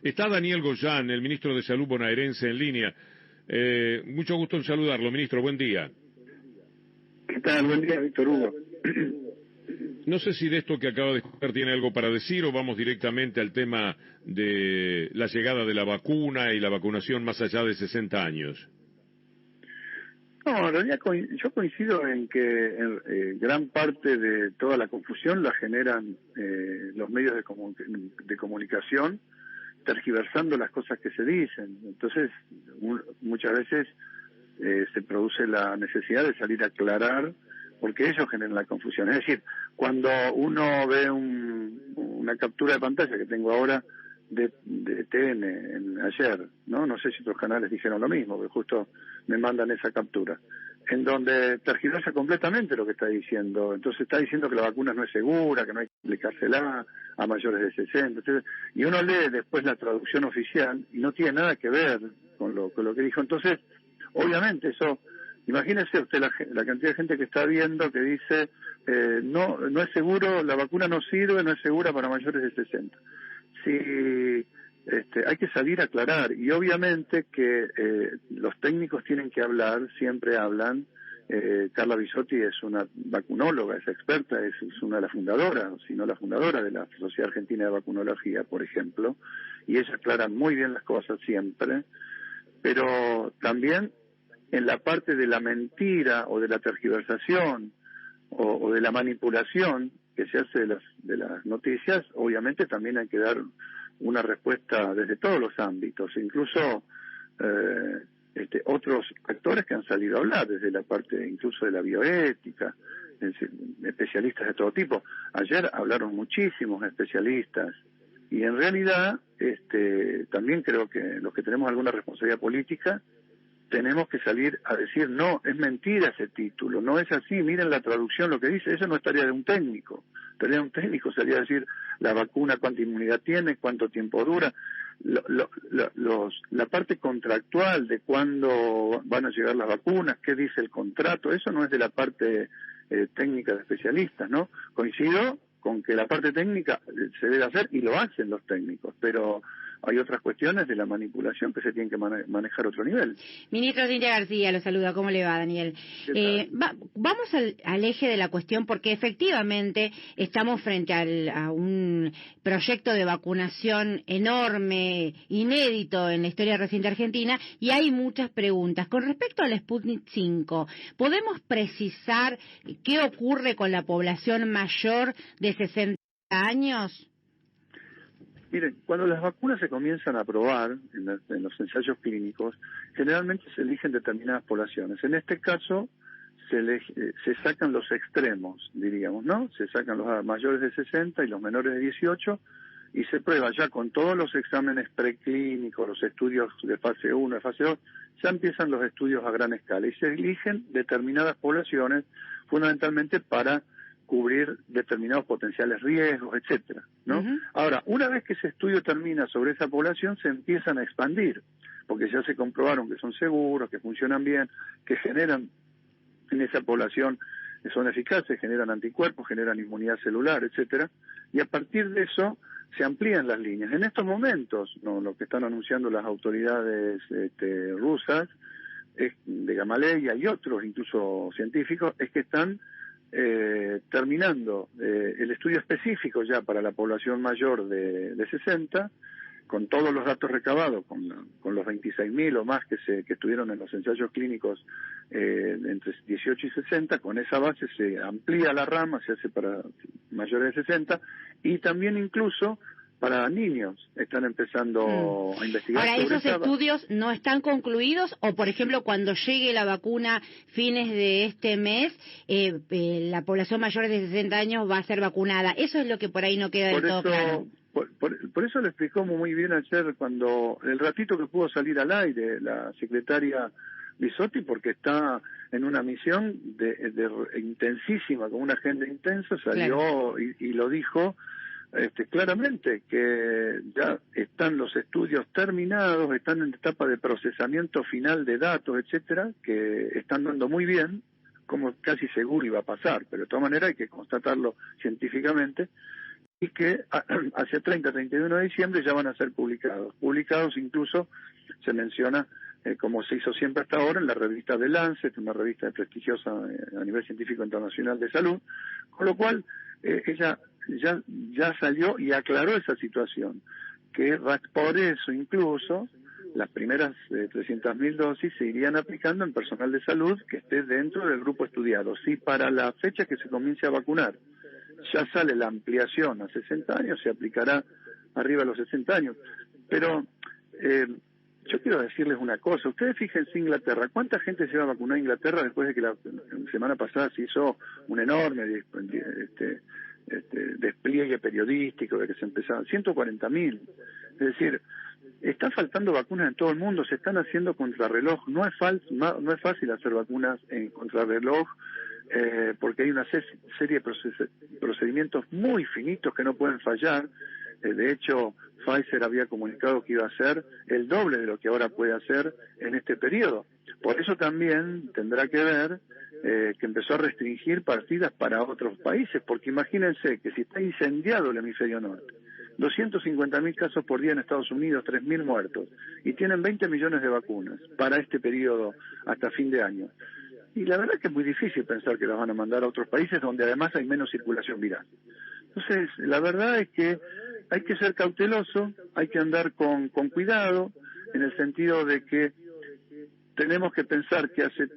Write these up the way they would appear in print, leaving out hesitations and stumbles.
Está Daniel Goyan, el ministro de Salud bonaerense, en línea. Mucho gusto en saludarlo, ministro. Buen día. ¿Qué tal? Buen día, Víctor Hugo. No sé si de esto que acaba de escuchar tiene algo para decir o vamos directamente al tema de la llegada de la vacuna y la vacunación más allá de 60 años. No, en realidad yo coincido en que gran parte de toda la confusión la generan los medios de comunicación, tergiversando las cosas que se dicen. Entonces, muchas veces se produce la necesidad de salir a aclarar, porque ellos generan la confusión. Es decir, cuando uno ve una captura de pantalla que tengo ahora de TN ayer, no sé si otros canales dijeron lo mismo, porque justo me mandan esa captura, en donde tergiversa completamente lo que está diciendo. Entonces está diciendo que la vacuna no es segura, que no hay que aplicársela a mayores de 60, etc. Y uno lee después la traducción oficial y no tiene nada que ver con lo que dijo. Entonces, obviamente eso, imagínese usted la cantidad de gente que está viendo que dice no es seguro, la vacuna no sirve, no es segura para mayores de 60. Si hay que salir a aclarar, y obviamente que los técnicos tienen que hablar, siempre hablan. Carla Bisotti es una vacunóloga, es experta, es una de las fundadoras, si no la fundadora de la Sociedad Argentina de Vacunología, por ejemplo, y ella aclara muy bien las cosas siempre, pero también en la parte de la mentira o de la tergiversación o de la manipulación que se hace de las noticias, obviamente también hay que dar una respuesta desde todos los ámbitos, incluso otros actores que han salido a hablar, desde la parte incluso de la bioética, especialistas de todo tipo. Ayer hablaron muchísimos especialistas, y en realidad también creo que los que tenemos alguna responsabilidad política tenemos que salir a decir, no, es mentira ese título, no es así, miren la traducción, lo que dice, eso no es tarea de un técnico. Tarea de un técnico sería decir la vacuna, cuánta inmunidad tiene, cuánto tiempo dura, la parte contractual de cuándo van a llegar las vacunas, qué dice el contrato, eso no es de la parte técnica de especialistas, ¿no? Coincido con que la parte técnica se debe hacer y lo hacen los técnicos, pero hay otras cuestiones de la manipulación que se tienen que manejar a otro nivel. Ministro Cintia García, lo saluda. ¿Cómo le va, Daniel? Vamos al eje de la cuestión, porque efectivamente estamos frente a un proyecto de vacunación enorme, inédito en la historia reciente argentina, y hay muchas preguntas. Con respecto al Sputnik 5, ¿podemos precisar qué ocurre con la población mayor de 60 años? Miren, cuando las vacunas se comienzan a probar en los ensayos clínicos, generalmente se eligen determinadas poblaciones. En este caso, se sacan los extremos, diríamos, ¿no? Se sacan los mayores de 60 y los menores de 18, y se prueba ya con todos los exámenes preclínicos, los estudios de fase 1, de fase 2, ya empiezan los estudios a gran escala, y se eligen determinadas poblaciones, fundamentalmente para cubrir determinados potenciales riesgos, etcétera, ¿no? Uh-huh. Ahora, una vez que ese estudio termina sobre esa población, se empiezan a expandir, porque ya se comprobaron que son seguros, que funcionan bien, que generan en esa población, que son eficaces, generan anticuerpos, generan inmunidad celular, etcétera, y a partir de eso se amplían las líneas. En estos momentos, lo que están anunciando las autoridades rusas, de Gamaleya y otros, incluso científicos, es que están terminando el estudio específico ya para la población mayor de 60, con todos los datos recabados, con los 26.000 o más que estuvieron en los ensayos clínicos entre 18 y 60, con esa base se amplía la rama, se hace para mayores de 60, y también incluso para niños están empezando a investigar. Ahora, ¿esos estudios no están concluidos? O, por ejemplo, cuando llegue la vacuna fines de este mes, la población mayor de 60 años va a ser vacunada. Eso es lo que por ahí no queda del todo claro. Por eso lo explicó muy bien ayer, cuando el ratito que pudo salir al aire la secretaria Bisotti, porque está en una misión intensísima, con una agenda intensa, salió claro. y lo dijo claramente, que ya están los estudios terminados, están en etapa de procesamiento final de datos, etcétera, que están dando muy bien, como casi seguro iba a pasar, pero de todas maneras hay que constatarlo científicamente, y que hacia 30-31 de diciembre ya van a ser publicados incluso se menciona como se hizo siempre hasta ahora en la revista The Lancet, una revista prestigiosa a nivel científico internacional de salud, con lo cual ella ya salió y aclaró esa situación, que por eso incluso las primeras 300.000 dosis se irían aplicando en personal de salud que esté dentro del grupo estudiado. Si para la fecha que se comience a vacunar ya sale la ampliación a 60 años, se aplicará arriba a los 60 años. Pero yo quiero decirles una cosa, ustedes fíjense Inglaterra, ¿cuánta gente se va a vacunar a Inglaterra después de que la semana pasada se hizo un enorme despliegue periodístico de que se empezaban? 140.000. Es decir, están faltando vacunas en todo el mundo, se están haciendo contrarreloj, no es fácil hacer vacunas en contrarreloj, porque hay una serie de procedimientos muy finitos que no pueden fallar. De hecho, Pfizer había comunicado que iba a hacer el doble de lo que ahora puede hacer en este periodo. Por eso también tendrá que ver que empezó a restringir partidas para otros países, porque imagínense que si está incendiado el hemisferio norte, 250.000 casos por día en Estados Unidos, 3.000 muertos, y tienen 20 millones de vacunas para este periodo hasta fin de año. Y la verdad que es muy difícil pensar que las van a mandar a otros países donde además hay menos circulación viral. Entonces, la verdad es que hay que ser cauteloso, hay que andar con cuidado, en el sentido de que tenemos que pensar que hace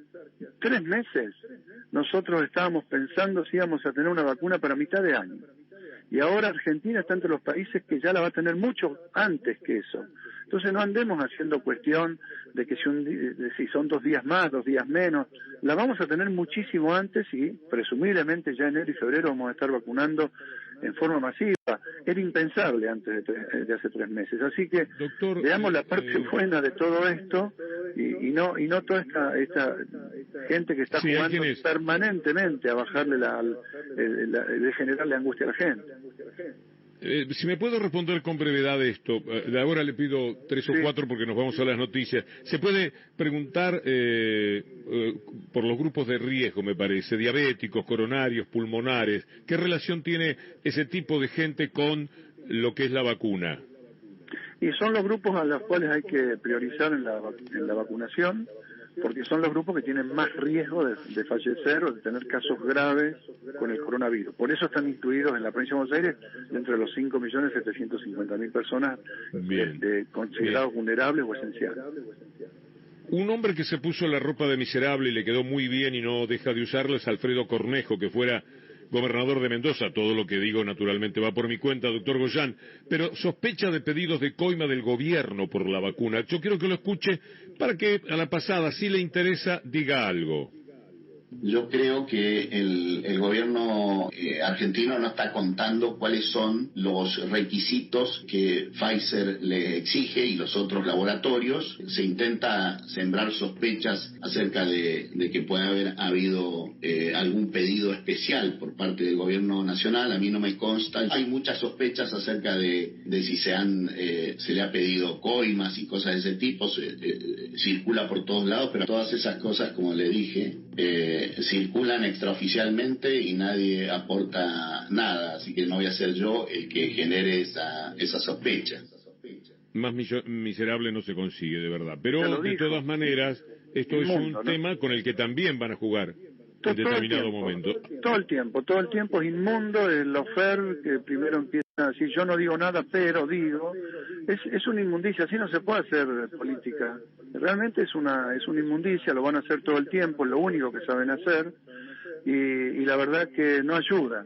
3 meses nosotros estábamos pensando si íbamos a tener una vacuna para mitad de año. Y ahora Argentina está entre los países que ya la va a tener mucho antes que eso. Entonces no andemos haciendo cuestión de que si son 2 días más, 2 días menos, la vamos a tener muchísimo antes y presumiblemente ya enero y febrero vamos a estar vacunando en forma masiva. Era impensable antes de hace 3 meses. Así que Doctor, veamos la parte buena de todo esto y no toda esta gente que está jugando permanentemente a bajarle de generarle angustia a la gente. Si me puedo responder con brevedad esto, de ahora le pido 3 o 4 porque nos vamos a las noticias. Se puede preguntar por los grupos de riesgo, me parece, diabéticos, coronarios, pulmonares, ¿qué relación tiene ese tipo de gente con lo que es la vacuna? Y son los grupos a los cuales hay que priorizar en la vacunación, porque son los grupos que tienen más riesgo de fallecer o de tener casos graves con el coronavirus. Por eso están incluidos en la provincia de Buenos Aires dentro de los 5.750.000 personas considerados vulnerables o esenciales. Un hombre que se puso la ropa de miserable y le quedó muy bien y no deja de usarla es Alfredo Cornejo, que fuera gobernador de Mendoza. Todo lo que digo naturalmente va por mi cuenta, doctor Goyán, pero sospecha de pedidos de coima del gobierno por la vacuna. Yo quiero que lo escuche para que a la pasada, si le interesa, diga algo. Yo creo que el gobierno argentino no está contando cuáles son los requisitos que Pfizer le exige y los otros laboratorios. Se intenta sembrar sospechas acerca de que puede haber habido algún pedido especial por parte del gobierno nacional. A mí no me consta. Hay muchas sospechas acerca de si se le ha pedido coimas y cosas de ese tipo. Circula por todos lados, pero todas esas cosas, como le dije, circulan extraoficialmente y nadie aporta nada, así que no voy a ser yo el que genere esa sospecha. Más miserable no se consigue, de verdad. Pero, de todas maneras, esto es un tema con el que también van a jugar en determinado momento. Todo el tiempo es inmundo. El ofer que primero empieza a decir, yo no digo nada, pero digo, es una inmundicia, así no se puede hacer política. Realmente es una inmundicia, lo van a hacer todo el tiempo, es lo único que saben hacer, y la verdad que no ayuda.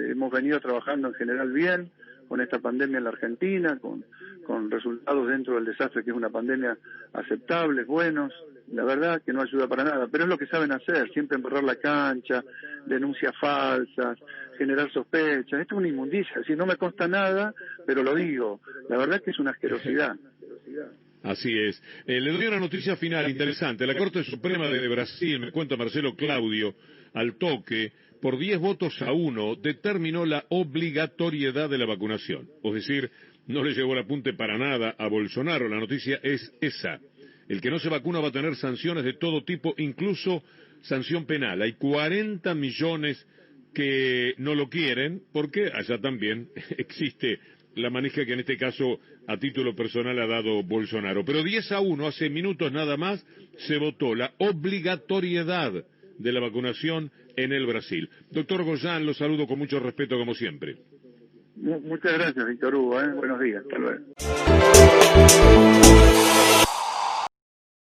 Hemos venido trabajando en general bien con esta pandemia en la Argentina, con resultados dentro del desastre que es una pandemia aceptables, buenos. La verdad que no ayuda para nada, pero es lo que saben hacer, siempre embarrar la cancha, denuncias falsas, generar sospechas. Esto es una inmundicia, es decir, no me consta nada, pero lo digo. La verdad que es una asquerosidad. Así es. Le doy una noticia final interesante. La Corte Suprema de Brasil, me cuenta Marcelo Claudio, al toque, por 10 votos a 1, determinó la obligatoriedad de la vacunación. Es decir, no le llegó el apunte para nada a Bolsonaro. La noticia es esa. El que no se vacuna va a tener sanciones de todo tipo, incluso sanción penal. Hay 40 millones que no lo quieren, porque allá también existe la manija que en este caso a título personal ha dado Bolsonaro. Pero 10-1, hace minutos nada más, se votó la obligatoriedad de la vacunación en el Brasil. Doctor Goyan, lo saludo con mucho respeto como siempre. Muchas gracias, Víctor Hugo. Buenos días. Hasta luego.